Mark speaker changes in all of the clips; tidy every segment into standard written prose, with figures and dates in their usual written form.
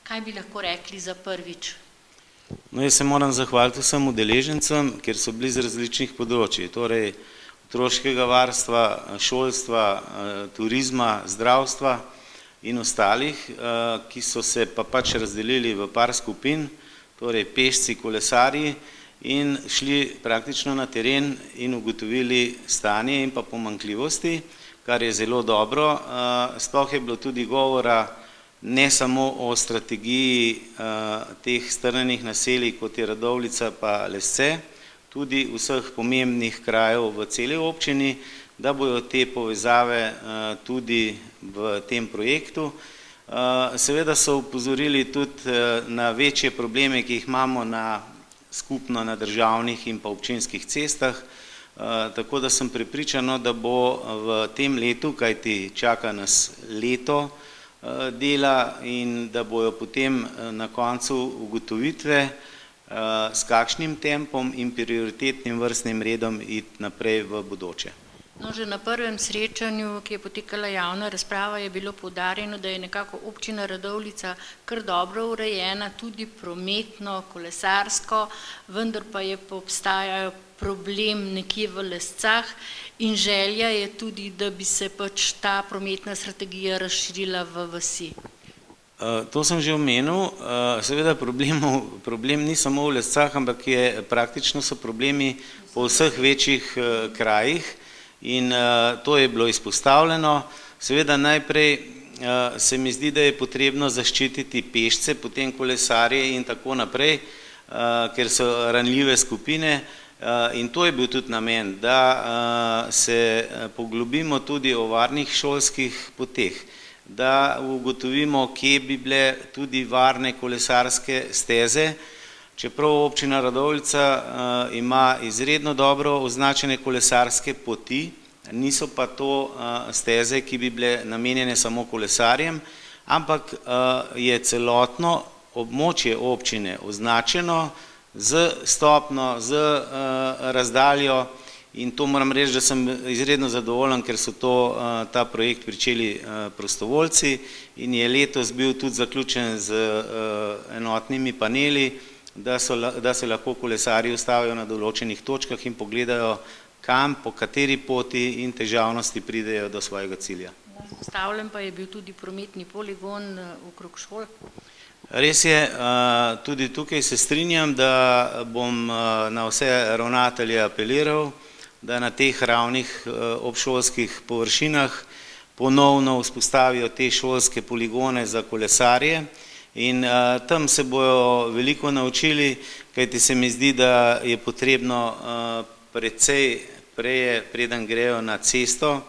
Speaker 1: Kaj bi lahko rekli za prvič?
Speaker 2: No, jaz se moram zahvaliti vsem udeležencem, ker so bili z različnih področij, torej otroškega varstva, šolstva, turizma, zdravstva in ostalih, ki so se pa pač razdelili v par skupin, torej pešci, kolesarji, in šli praktično na teren in ugotovili stanje in pa pomanjkljivosti, kar je zelo dobro. Sploh je bilo tudi govora ne samo o strategiji teh strnjenih naselij, kot je Radovljica pa Lesce, tudi vseh pomembnih krajev v celi občini, da bojo te povezave tudi v tem projektu. Seveda so upozorili tudi na večje probleme, ki jih imamo skupno na državnih in pa občinskih cestah, tako da sem prepričan, da bo v tem letu, kajti čaka nas leto dela in da bojo potem na koncu ugotovitve, s kakšnim tempom in prioritetnim vrstnim redom iti naprej v bodoče.
Speaker 1: No, že na prvem srečanju, ki je potekala javna razprava, je bilo poudarjeno, da je nekako občina Radovljica kar dobro urejena, tudi prometno, kolesarsko, vendar pa obstajajo problem nekje v Lescah in želja je tudi, da bi se pač ta prometna strategija razširila v vasi.
Speaker 2: To sem že omenil, seveda problem ni samo v Lescah, ampak praktično so problemi po vseh večjih krajih in to je bilo izpostavljeno. Seveda najprej se mi zdi, da je potrebno zaščititi pešce, potem kolesarje in tako naprej, ker so ranljive skupine in to je bil tudi namen, da se poglobimo tudi o varnih šolskih poteh, da ugotovimo, kje bi bile tudi varne kolesarske steze, čeprav občina Radovljica ima izredno dobro označene kolesarske poti, niso pa to steze, ki bi bile namenjene samo kolesarjem, ampak je celotno območje občine označeno z stopno, z razdaljo in to moram reči, da sem izredno zadovoljen, ker so ta projekt pričeli prostovoljci in je letos bil tudi zaključen z enotnimi paneli, da se lahko kolesarji ustavijo na določenih točkah in pogledajo, kam, po kateri poti in težavnosti pridejo do svojega cilja.
Speaker 1: Vzpostavljen pa je bil tudi prometni poligon okrog šol.
Speaker 2: Res je, tudi tukaj se strinjam, da bom na vse ravnatelje apeliral, da na teh ravnih obšolskih površinah ponovno vzpostavijo te šolske poligone za kolesarje in tam se bojo veliko naučili, kajti se mi zdi, da je potrebno precej prej, preden grejo na cesto,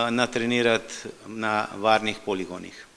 Speaker 2: natrenirati na varnih poligonih.